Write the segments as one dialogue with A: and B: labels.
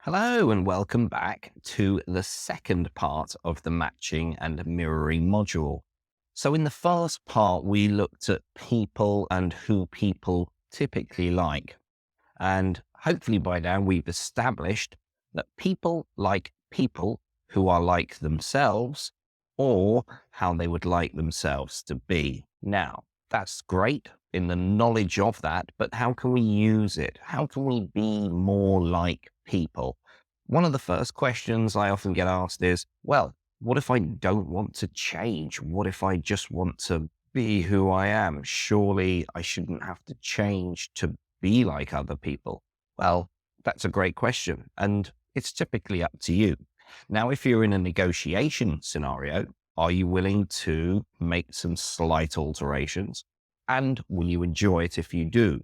A: Hello and welcome back to the second part of the matching and mirroring module. So in the first part, we looked at people and who people typically like. And hopefully by now we've established that people like people who are like themselves or how they would like themselves to be. Now, that's great in the knowledge of that, but how can we use it? How can we be more like people? One of the first questions I often get asked is, well, what if I don't want to change? What if I just want to be who I am? Surely I shouldn't have to change to be like other people? Well, that's a great question, and it's typically up to you. Now, if you're in a negotiation scenario, are you willing to make some slight alterations? And will you enjoy it if you do?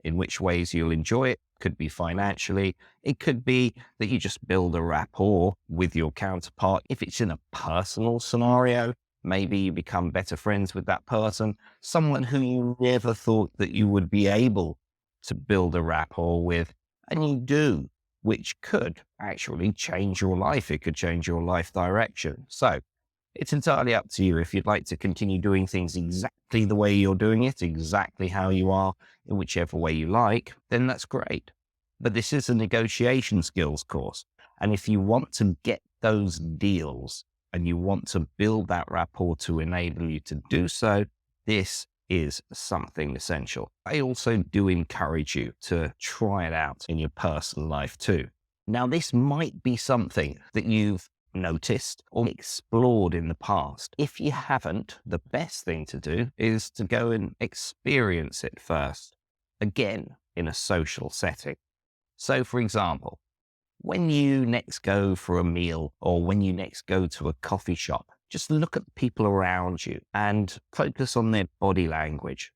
A: In which ways you'll enjoy it could be financially. It could be that you just build a rapport with your counterpart. If it's in a personal scenario, maybe you become better friends with that person, someone who you never thought that you would be able to build a rapport with, and you do, which could actually change your life. It could change your life direction. So it's entirely up to you. If you'd like to continue doing things exactly the way you're doing it, exactly how you are, in whichever way you like, then that's great. But this is a negotiation skills course. And if you want to get those deals and you want to build that rapport to enable you to do so, this is something essential. I also do encourage you to try it out in your personal life too. Now, this might be something that you've noticed or explored in the past. If you haven't, the best thing to do is to go and experience it first, again, in a social setting. So, for example, when you next go for a meal or when you next go to a coffee shop, just look at the people around you and focus on their body language.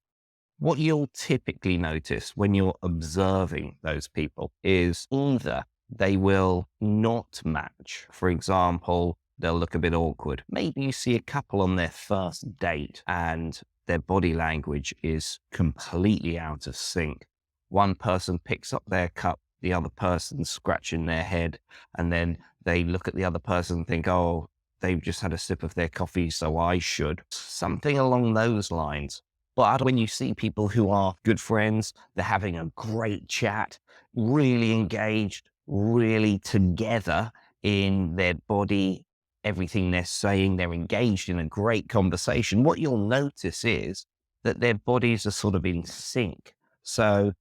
A: What you'll typically notice when you're observing those people is either they will not match. For example, they'll look a bit awkward. Maybe you see a couple on their first date and their body language is completely out of sync. One person picks up their cup, the other person's scratching their head, and then they look at the other person and think, oh, they've just had a sip of their coffee, so I should. Something along those lines. But when you see people who are good friends, they're having a great chat, really engaged, really together in their body, everything they're saying, they're engaged in a great conversation. What you'll notice is that their bodies are sort of in sync. So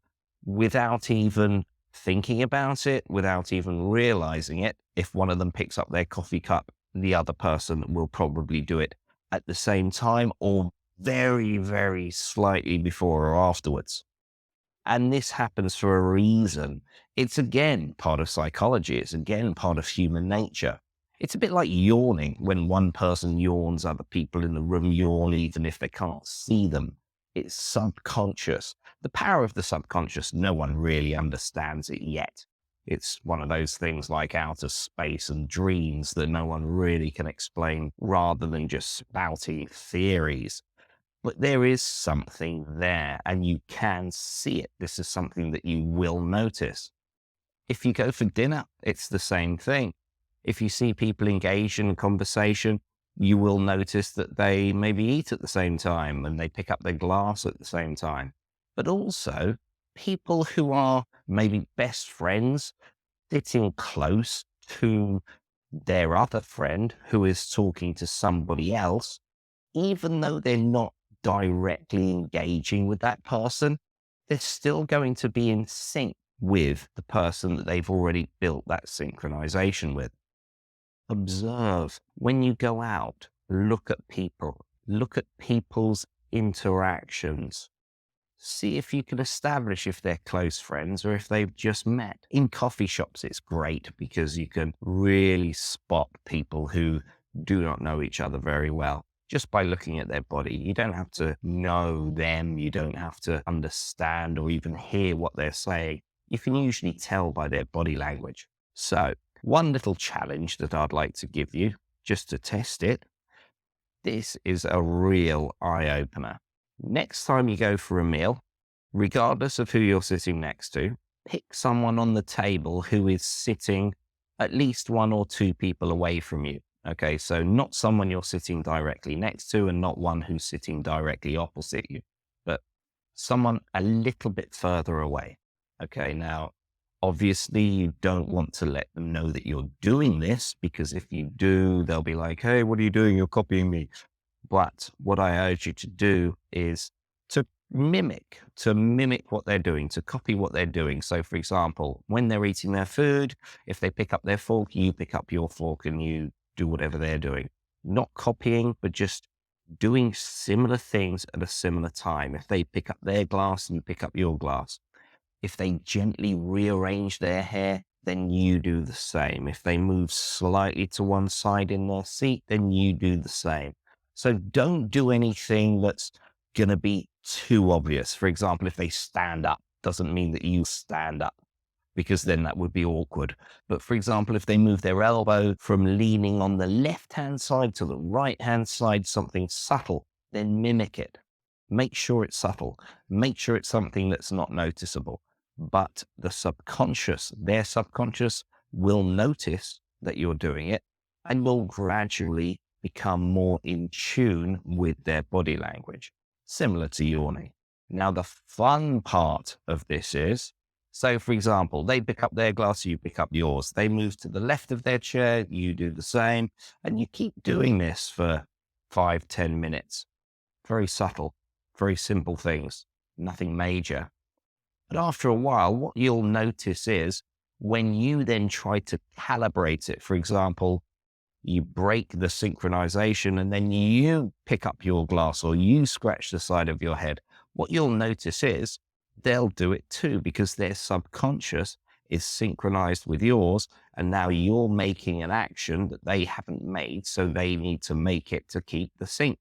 A: without even thinking about it, without even realizing it, if one of them picks up their coffee cup, the other person will probably do it at the same time or very, very slightly before or afterwards. And this happens for a reason. It's again part of psychology. It's again part of human nature. It's a bit like yawning. When one person yawns, other people in the room yawn, even if they can't see them. It's subconscious. The power of the subconscious, no one really understands it yet. It's one of those things like outer space and dreams that no one really can explain rather than just spouting theories. But there is something there and you can see it. This is something that you will notice. If you go for dinner, it's the same thing. If you see people engaged in conversation, you will notice that they maybe eat at the same time and they pick up their glass at the same time. But also people who are maybe best friends sitting close to their other friend who is talking to somebody else, even though they're not directly engaging with that person, they're still going to be in sync with the person that they've already built that synchronization with. Observe when you go out, look at people's interactions. See if you can establish if they're close friends or if they've just met. In coffee shops, it's great because you can really spot people who do not know each other very well just by looking at their body. You don't have to know them. You don't have to understand or even hear what they're saying. You can usually tell by their body language. So one little challenge that I'd like to give you just to test it. This is a real eye-opener. Next time you go for a meal, regardless of who you're sitting next to, pick someone on the table who is sitting at least one or two people away from you. Okay, so not someone you're sitting directly next to and not one who's sitting directly opposite you, but someone a little bit further away. Okay, now, obviously, you don't want to let them know that you're doing this, because if you do, they'll be like, hey, what are you doing? You're copying me. But what I urge you to do is to mimic what they're doing, to copy what they're doing. So, for example, when they're eating their food, if they pick up their fork, you pick up your fork and you do whatever they're doing. Not copying, but just doing similar things at a similar time. If they pick up their glass, you pick up your glass. If they gently rearrange their hair, then you do the same. If they move slightly to one side in their seat, then you do the same. So don't do anything that's going to be too obvious. For example, if they stand up, doesn't mean that you stand up, because then that would be awkward. But for example, if they move their elbow from leaning on the left-hand side to the right-hand side, something subtle, then mimic it. Make sure it's subtle. Make sure it's something that's not noticeable. But the subconscious, their subconscious, will notice that you're doing it and will gradually become more in tune with their body language, similar to yawning. Now, the fun part of this is, so for example, they pick up their glass, you pick up yours. They move to the left of their chair, you do the same, and you keep doing this for 5-10 minutes. Very subtle, very simple things, nothing major. But after a while, what you'll notice is when you then try to calibrate it, for example, you break the synchronization and then you pick up your glass or you scratch the side of your head, what you'll notice is they'll do it too, because their subconscious is synchronized with yours. And now you're making an action that they haven't made, so they need to make it to keep the sync.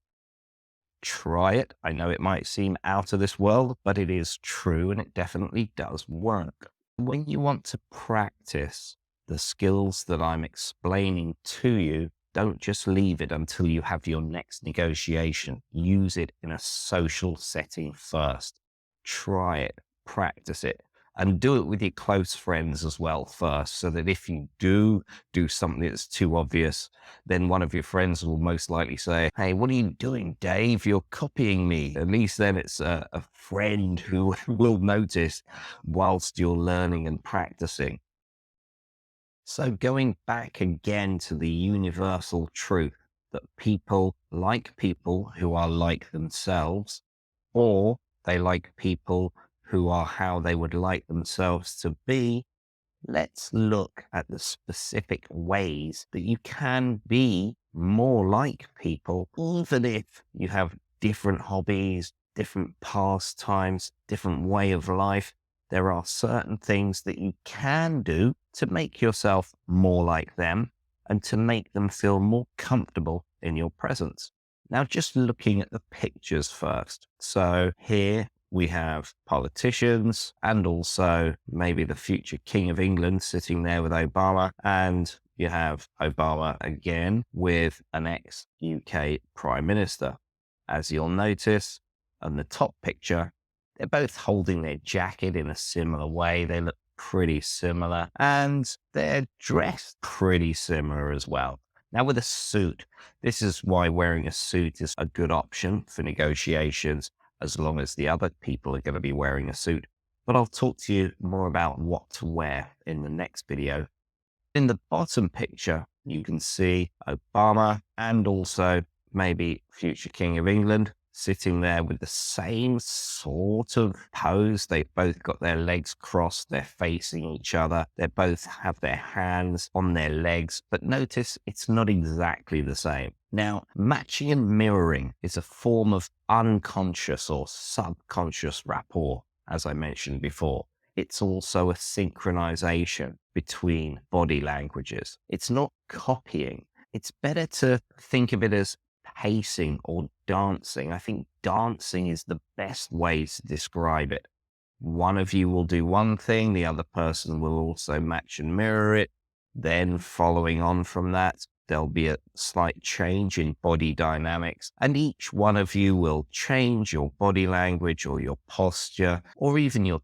A: Try it. I know it might seem out of this world, but it is true and it definitely does work. When you want to practice the skills that I'm explaining to you, don't just leave it until you have your next negotiation. Use it in a social setting first. Try it, practice it, and do it with your close friends as well first, so that if you do something that's too obvious, then one of your friends will most likely say, hey, what are you doing, Dave? You're copying me. At least then it's a friend who will notice whilst you're learning and practicing. So going back again to the universal truth that people like people who are like themselves, or they like people who are how they would like themselves to be, let's look at the specific ways that you can be more like people, even if you have different hobbies, different pastimes, different way of life. There are certain things that you can do to make yourself more like them and to make them feel more comfortable in your presence. Now, just looking at the pictures first. So here we have politicians and also maybe the future King of England sitting there with Obama. And you have Obama again with an ex-UK Prime Minister. As you'll notice on the top picture, they're both holding their jacket in a similar way. They look pretty similar and they're dressed pretty similar as well. Now with a suit, this is why wearing a suit is a good option for negotiations, as long as the other people are going to be wearing a suit. But I'll talk to you more about what to wear in the next video. In the bottom picture, you can see Obama and also maybe future King of England sitting there with the same sort of pose. They've both got their legs crossed, they're facing each other, they both have their hands on their legs, but notice it's not exactly the same. Now, matching and mirroring is a form of unconscious or subconscious rapport, as I mentioned before. It's also a synchronization between body languages. It's not copying. It's better to think of it as pacing or dancing. I think dancing is the best way to describe it. One of you will do one thing, the other person will also match and mirror it. Then following on from that, there'll be a slight change in body dynamics, and each one of you will change your body language or your posture or even your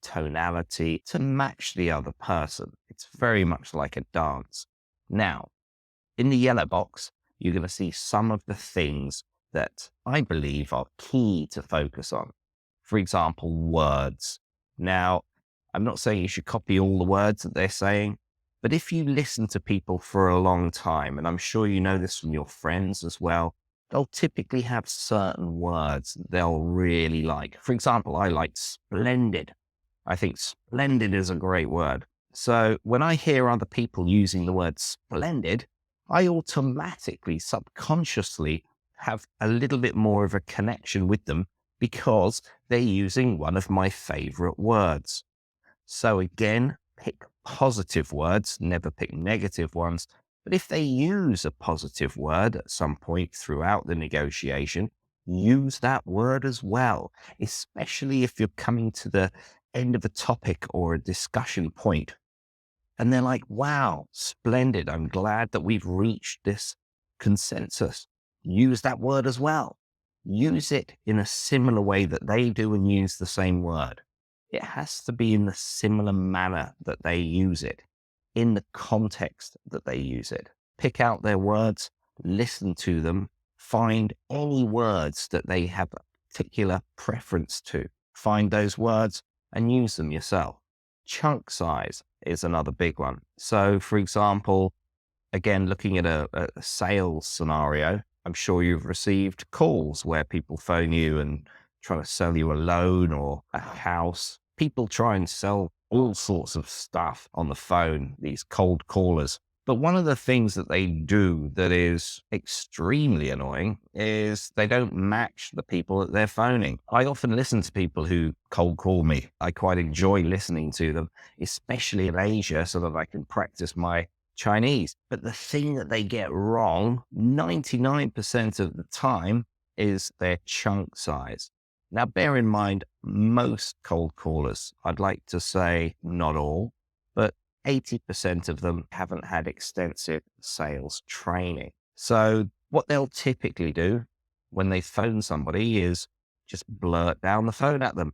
A: tonality to match the other person. It's very much like a dance. Now, in the yellow box, you're going to see some of the things that I believe are key to focus on. For example, words. Now, I'm not saying you should copy all the words that they're saying, but if you listen to people for a long time, and I'm sure you know this from your friends as well, they'll typically have certain words they'll really like. For example, I like splendid. I think splendid is a great word. So when I hear other people using the word splendid, I automatically, subconsciously have a little bit more of a connection with them because they're using one of my favorite words. So again, pick positive words, never pick negative ones. But if they use a positive word at some point throughout the negotiation, use that word as well, especially if you're coming to the end of a topic or a discussion point. And they're like, wow, splendid. I'm glad that we've reached this consensus. Use that word as well. Use it in a similar way that they do and use the same word. It has to be in the similar manner that they use it, in the context that they use it. Pick out their words, listen to them, find any words that they have a particular preference to. Find those words and use them yourself. Chunk size is another big one. So, for example, again, looking at a sales scenario, I'm sure you've received calls where people phone you and try to sell you a loan or a house. People try and sell all sorts of stuff on the phone, these cold callers. But one of the things that they do that is extremely annoying is they don't match the people that they're phoning. I often listen to people who cold call me. I quite enjoy listening to them, especially in Asia, so that I can practice my Chinese. But the thing that they get wrong 99% of the time is their chunk size. Now, bear in mind, most cold callers, I'd like to say not all, but 80% of them haven't had extensive sales training. So what they'll typically do when they phone somebody is just blurt down the phone at them.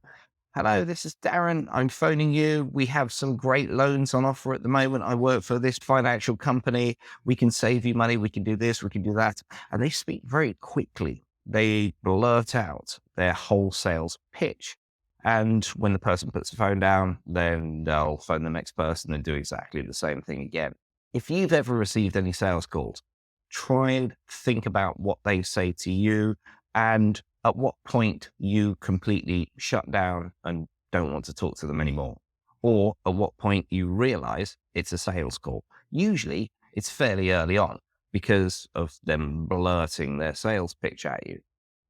A: Hello, this is Darren. I'm phoning you. We have some great loans on offer at the moment. I work for this financial company. We can save you money. We can do this. We can do that. And they speak very quickly. They blurt out their whole sales pitch. And when the person puts the phone down, then they'll phone the next person and do exactly the same thing again. If you've ever received any sales calls, try and think about what they say to you and at what point you completely shut down and don't want to talk to them anymore. Or at what point you realize it's a sales call. Usually it's fairly early on because of them blurting their sales pitch at you.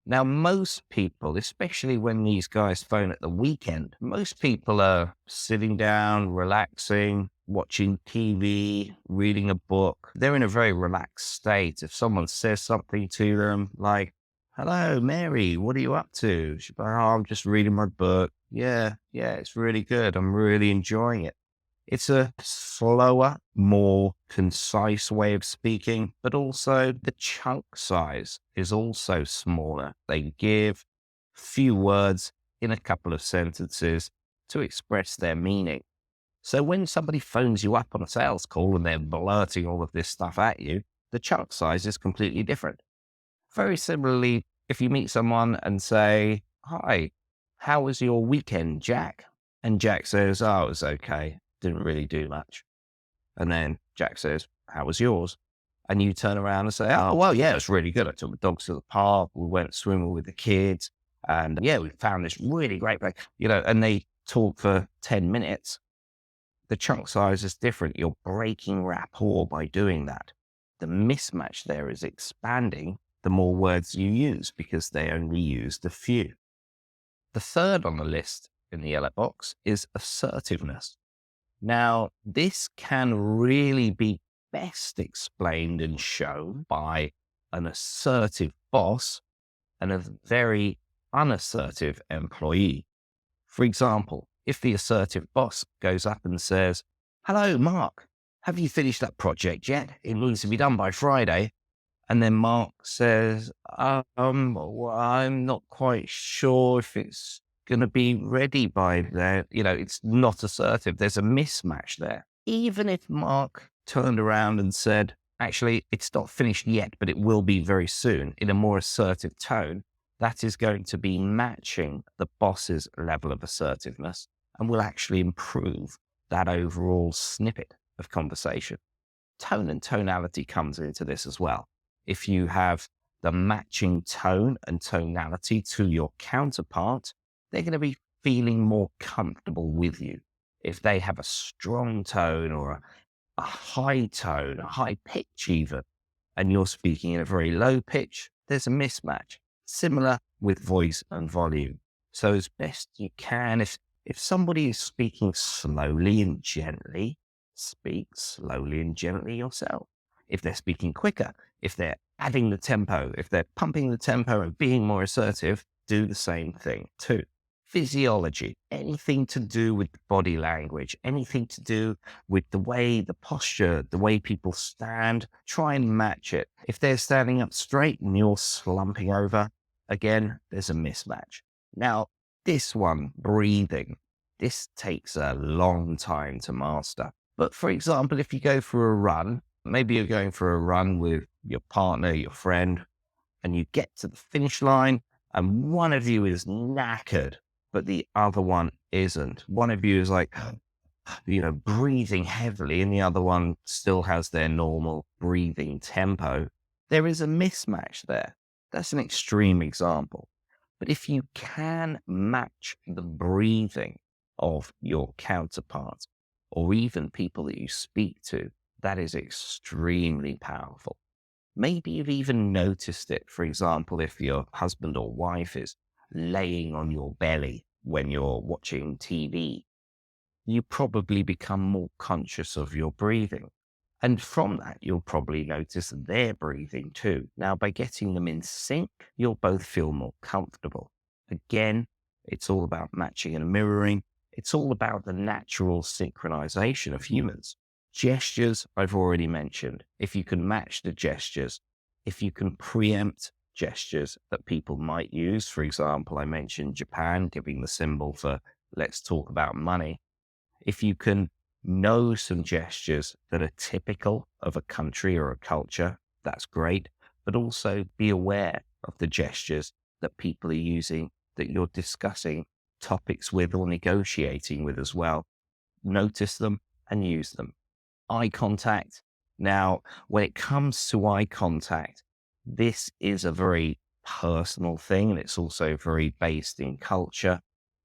A: Now, most people, especially when these guys phone at the weekend, most people are sitting down, relaxing, watching TV, reading a book. They're in a very relaxed state. If someone says something to them like, hello, Mary, what are you up to? She'll be like, oh, I'm just reading my book. Yeah, it's really good. I'm really enjoying it. It's a slower, more concise way of speaking, but also the chunk size is also smaller. They give few words in a couple of sentences to express their meaning. So when somebody phones you up on a sales call and they're blurting all of this stuff at you, the chunk size is completely different. Very similarly, if you meet someone and say, hi, how was your weekend, Jack? And Jack says, oh, it was okay. Didn't really do much. And then Jack says, how was yours? And you turn around and say, oh, well, yeah, it was really good. I took the dogs to the park. We went swimming with the kids. And yeah, we found this really great place, and they talk for 10 minutes. The chunk size is different. You're breaking rapport by doing that. The mismatch there is expanding the more words you use because they only used a few. The third on the list in the yellow box is assertiveness. Now, this can really be best explained and shown by an assertive boss and a very unassertive employee. For example, if the assertive boss goes up and says, hello, Mark, have you finished that project yet? It needs to be done by Friday. And then Mark says, well, I'm not quite sure if it's going to be ready by then. It's not assertive. There's a mismatch there. Even if Mark turned around and said, actually, it's not finished yet, but it will be very soon in a more assertive tone, that is going to be matching the boss's level of assertiveness and will actually improve that overall snippet of conversation. Tone and tonality comes into this as well. If you have the matching tone and tonality to your counterpart, they're going to be feeling more comfortable with you. If they have a strong tone or a high tone, a high pitch even, and you're speaking in a very low pitch, there's a mismatch. Similar with voice and volume. So as best you can, if somebody is speaking slowly and gently, speak slowly and gently yourself. If they're speaking quicker, if they're adding the tempo, if they're pumping the tempo and being more assertive, do the same thing too. Physiology, anything to do with body language, anything to do with the posture, the way people stand, try and match it. If they're standing up straight and you're slumping over, again, there's a mismatch. Now, this one, breathing, this takes a long time to master. But for example, if you go for a run, maybe you're going for a run with your partner, your friend, and you get to the finish line and one of you is knackered, but the other one isn't. One of you is like, breathing heavily and the other one still has their normal breathing tempo. There is a mismatch there. That's an extreme example. But if you can match the breathing of your counterpart or even people that you speak to, that is extremely powerful. Maybe you've even noticed it. For example, if your husband or wife is laying on your belly when you're watching TV, you probably become more conscious of your breathing. And from that, you'll probably notice their breathing too. Now, by getting them in sync, you'll both feel more comfortable. Again, it's all about matching and mirroring. It's all about the natural synchronization of humans. Gestures, I've already mentioned. If you can match the gestures, if you can preempt gestures that people might use, for example, I mentioned Japan giving the symbol for let's talk about money. If you can know some gestures that are typical of a country or a culture, that's great. But also be aware of the gestures that people are using that you're discussing topics with or negotiating with as well. Notice them and use them. Eye contact. Now, when it comes to eye contact, this is a very personal thing and it's also very based in culture.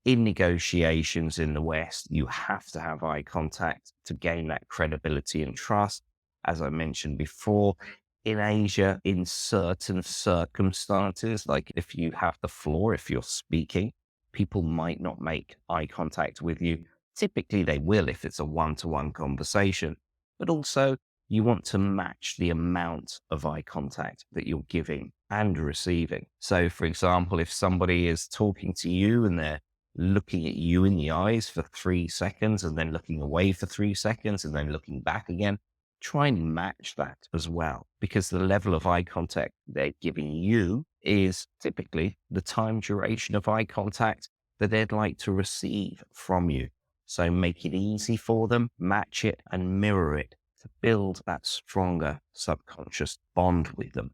A: In negotiations in the West, you have to have eye contact to gain that credibility and trust. As I mentioned before, in Asia, in certain circumstances, like if you have the floor, if you're speaking, people might not make eye contact with you. Typically, they will if it's a one-to-one conversation. But also, you want to match the amount of eye contact that you're giving and receiving. So, for example, if somebody is talking to you and they're looking at you in the eyes for 3 seconds and then looking away for 3 seconds and then looking back again, try and match that as well, because the level of eye contact they're giving you is typically the time duration of eye contact that they'd like to receive from you. So make it easy for them, match it and mirror it to build that stronger subconscious bond with them.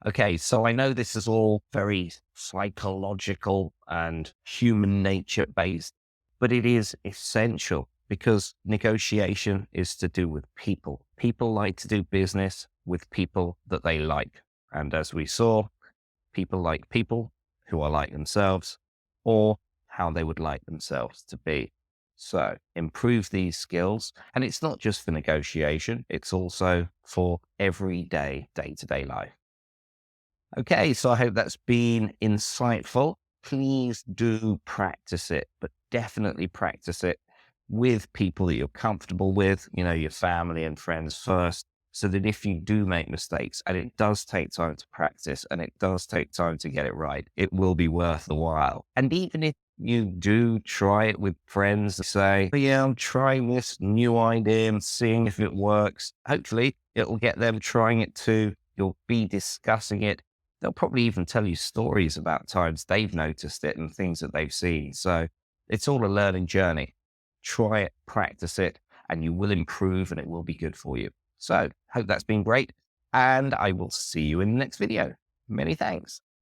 A: Okay, so I know this is all very psychological and human nature based, but it is essential because negotiation is to do with people. People like to do business with people that they like. And as we saw, people like people who are like themselves or how they would like themselves to be. So improve these skills. And it's not just for negotiation, it's also for everyday, day-to-day life. Okay, so I hope that's been insightful. Please do practice it, but definitely practice it with people that you're comfortable with, your family and friends first, so that if you do make mistakes, and it does take time to practice and it does take time to get it right, it will be worth the while. And even if you do try it with friends, say, "Oh, yeah, I'm trying this new idea and seeing if it works." Hopefully it'll get them trying it too. You'll be discussing it. They'll probably even tell you stories about times they've noticed it and things that they've seen. So it's all a learning journey. Try it, practice it, and you will improve and it will be good for you. So hope that's been great. And I will see you in the next video. Many thanks.